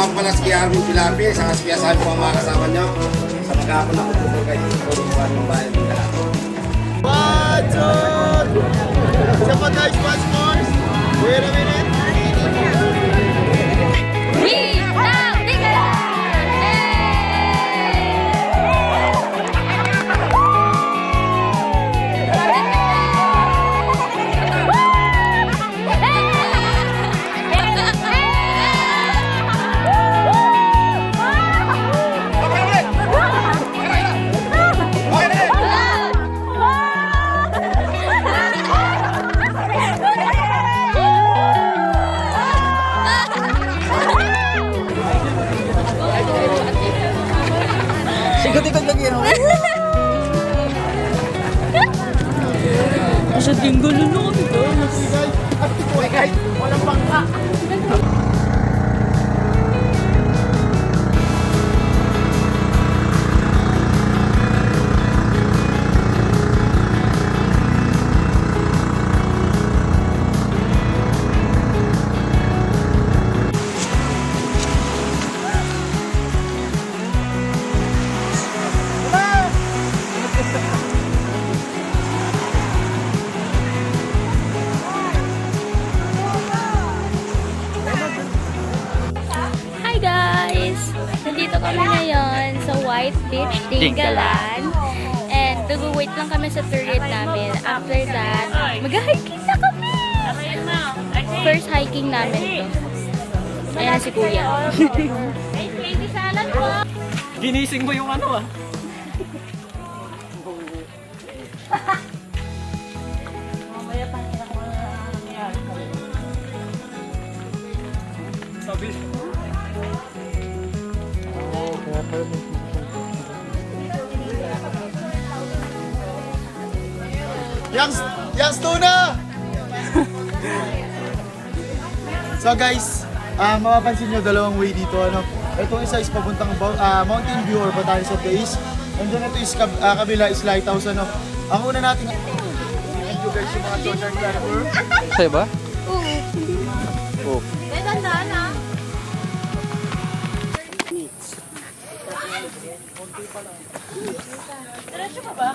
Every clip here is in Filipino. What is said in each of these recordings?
nga pala si Arvin Pilapi, sa kaspiyasabi po ang mga kasama nyo. Sa maghapon na po kayo dito ng bayan ng lahat. What's up? Isa pa guys, once more. Wait a minute. We love Ikot-ikot lagi yun. Sa tinggal na kami guys. Guys, walang bangka. Hi guys! Nandito kami ngayon sa White Beach, Dingalan. And wait lang kami sa turret namin. After that, mag-hiking na kami! First hiking namin to. Ayan na si Kuya. Ginising mo yung ano ah. Sabi. Yang tuna! So guys, mapapansin nyo dalawang way dito. Itong isa is papuntang Mountain View or Batanes of the East. And then ito is kabila is Lighthouse. Ang una natin, thank you guys yung mga social climber. Sa'yo ba? Oo. Tandaan ha. Diretso ka ba?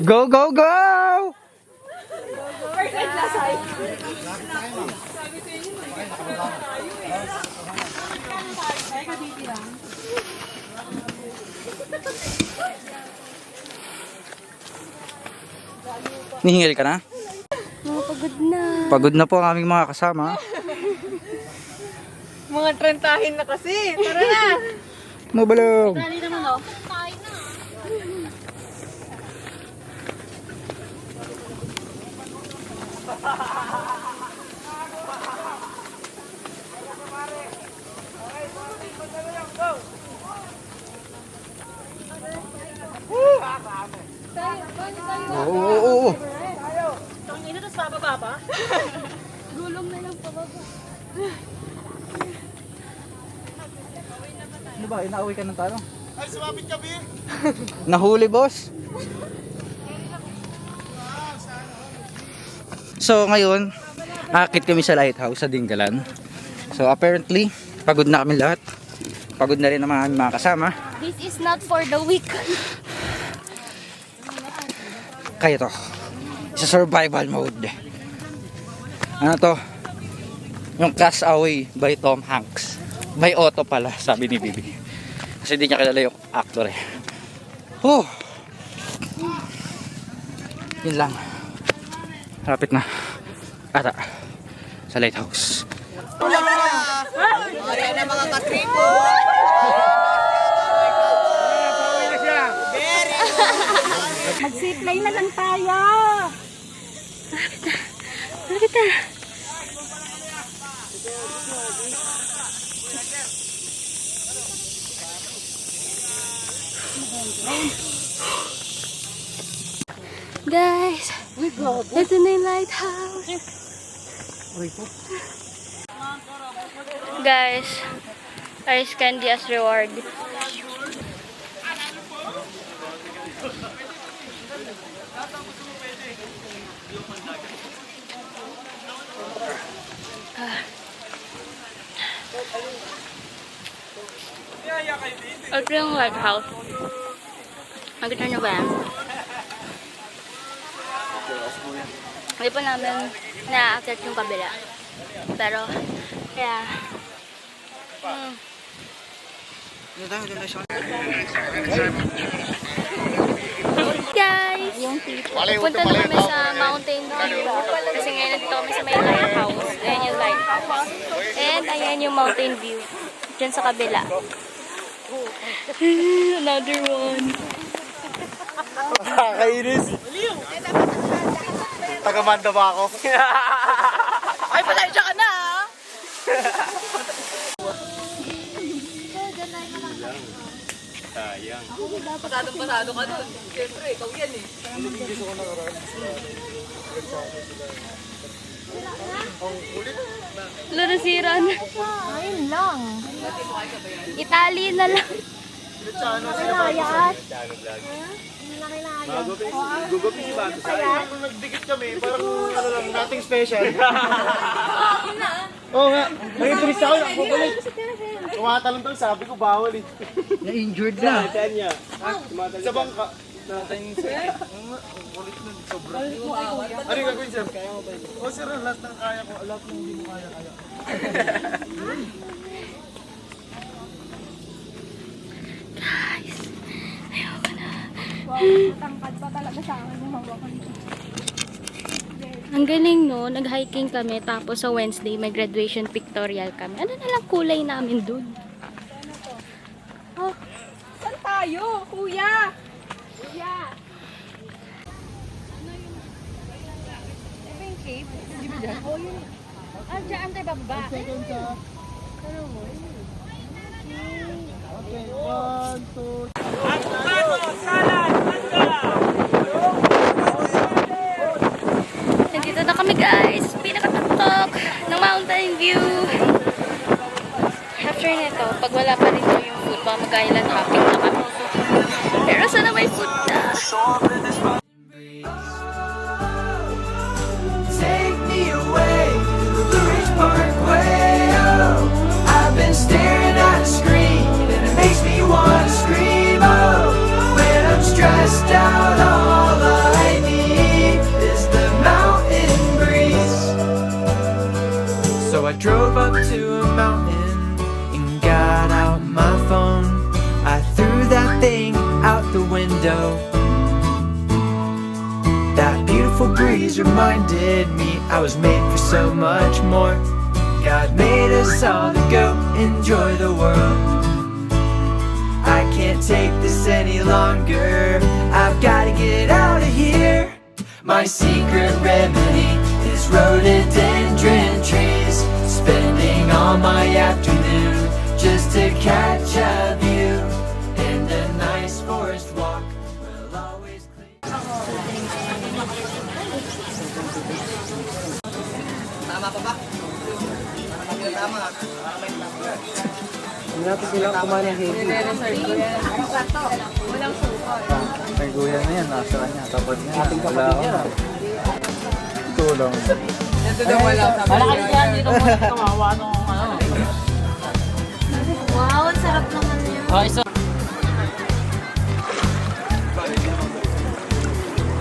Go, go, go! Nihingil ka na? Pagod na. Pagod na po ang aming mga kasama. Mga trentahin na kasi. Tara na! Mabalong! Dali naman oh. Oo. Tangina, tapos bababa pa? Gulong na lang pababa. Ano ba? Inauwi ka ng talo? Ay, sumapit ka, Bin! Nahuli, boss. So, ngayon, akit kami sa lighthouse sa Dingalan. So, apparently, pagod na kami lahat. Pagod na rin ang mga kasama. This is not for the weak. Kaya to. Sa survival mode. Ano to? Yung Cast Away by Tom Hanks. By Otto pala, sabi ni Bibi. Kasi di niya kilala yung actor eh. Yun lang. Rapit na. Ata. Sa lighthouse. Ayan na mga katripo! Mag-zipline na lang tayo. Malapit na. Guys, ito na yung lighthouse. Guys, ice candy as reward. Ito yung lighthouse. Nakita nyo ba yan? Hindi pa namin na-akit yung kabila. Pero, kaya... Guys! Punta na kami sa Mountain View. Kasi ngayon nandito kami sa may lighthouse. Ayan yung lighthouse. And ayan yung Mountain View. Diyan sa kabila. Another one. Nakakainis. Tagamanda ba ako? Ay, pasensya ka na ah. Pasadong-pasado ka dun. Siyempre, ikaw yan eh. Larasiran. Ayun lang. Itali na lang. Gugupi si Bato. Nung nagdikit kami, parang ano lang, nothing special. Oo nga. Naging turista ako, nakapabalik. Tumatalon to, sabi ko bawal eh. Na-injured na. Sa bangka. Kulit nun, sobra. Ano yung gagawin, sir? O sir, lahat ng kaya ko, lahat ng hindi mo kaya. Guys, ayoko na. Matangkad pa talaga sa akin yung hawakan ko. Ang galing no, nag-hiking kami tapos sa Wednesday may graduation pictorial kami. Ano na lang kulay namin dun? Oh, Saan tayo, kuya? Kuya! Ito yung cave? Hindi ba dyan? Oo, yun. Ah, dyan tayo bababa. Second sa... Okay, 1, 2, nandito na kami guys. Pinakatuktok ng Mountain View. After nito, pag wala pa rin yung food, baka mag-island hopping na kami. Pero sana may food na. Take me away to the Blue Ridge Parkway. Oh, I've been staring at a screen and it makes me want to scream. Oh, when I'm stressed out, all I need is the mountain breeze. So I drove up to a mountain and got out my phone. I threw that thing out the window. That beautiful breeze reminded me I was made for so much more. God made us all to go enjoy the world. I can't take this any longer. I've got to get out of here. My secret remedy is rhododendron trees. Spending all my afternoon just to catch a view. And a nice forest walk will always clean. Tama pa ba? Tama. Hindi natin kailangan kumain ng heavy. Nire-reserve ko yan. Walang suka. May guya na yan, nasa kanya. Tapos niya, wala ako. Tulong. Ito daw wala. Malaki yan. Dito mo kawawa nung ano. Wow, ang sarap naman yun.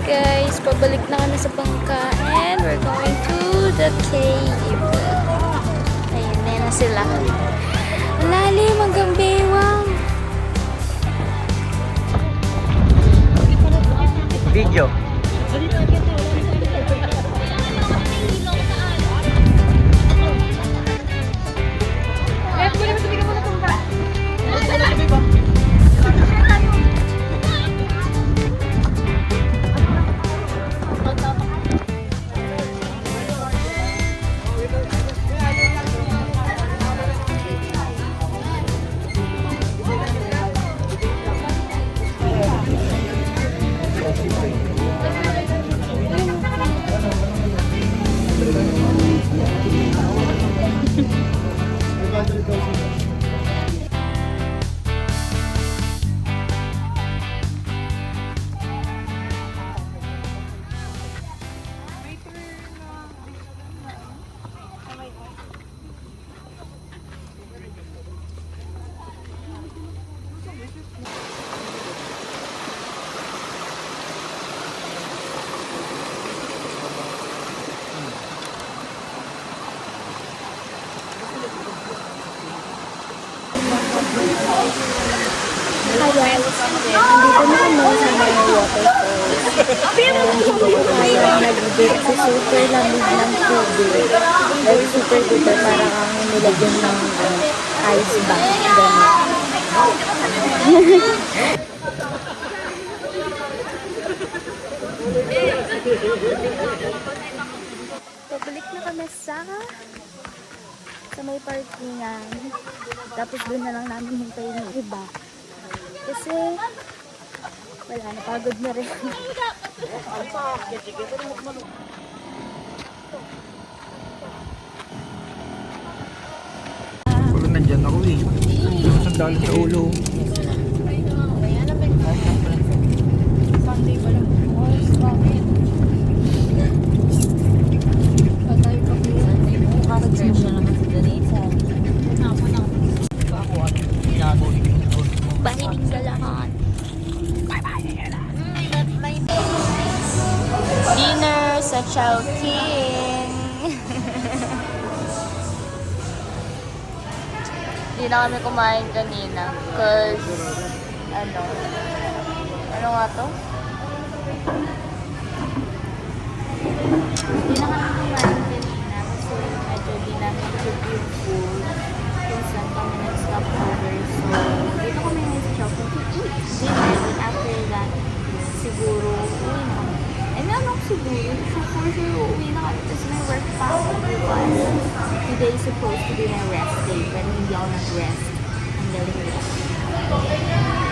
Guys, pabalik na kami sa bangka and we're going to the cave. Ayun, na sila. Ang lalim, hanggang baywang. Video. Nandito na kami sa mga waterfalls. Nag-dip sa super lamig ng tubig. Like super duper, para kang nilagyan ng ice bath. Ganun. Pabalik na kami sa may parkingan. Tapos doon na lang namin hintayin yung iba. Kasi wala, napagod na rin. Pag nandyan ako eh. Sandali sa ulo. Sunday pa lang. Bakit? Patay pa po. Sunday po. Kakag-drive na naman si Danisa. Bahinig sa lahat. Dinner sa Chowking. Hindi na kami kumain kanina. Cause, ano nga to? Hindi na kami kumain kanina kasi medyo di namin cook yung food. Kung saan kami nag-stop over. So, dito kami ngayon sa Chowking to eat dinner. And after that, siguro uwi na kami. And ano siguro, so for sure uwi na kami. Tapos may work pa ako bukas. Today is supposed to be my rest day. Pero hindi ako nag-rest. Ang galing.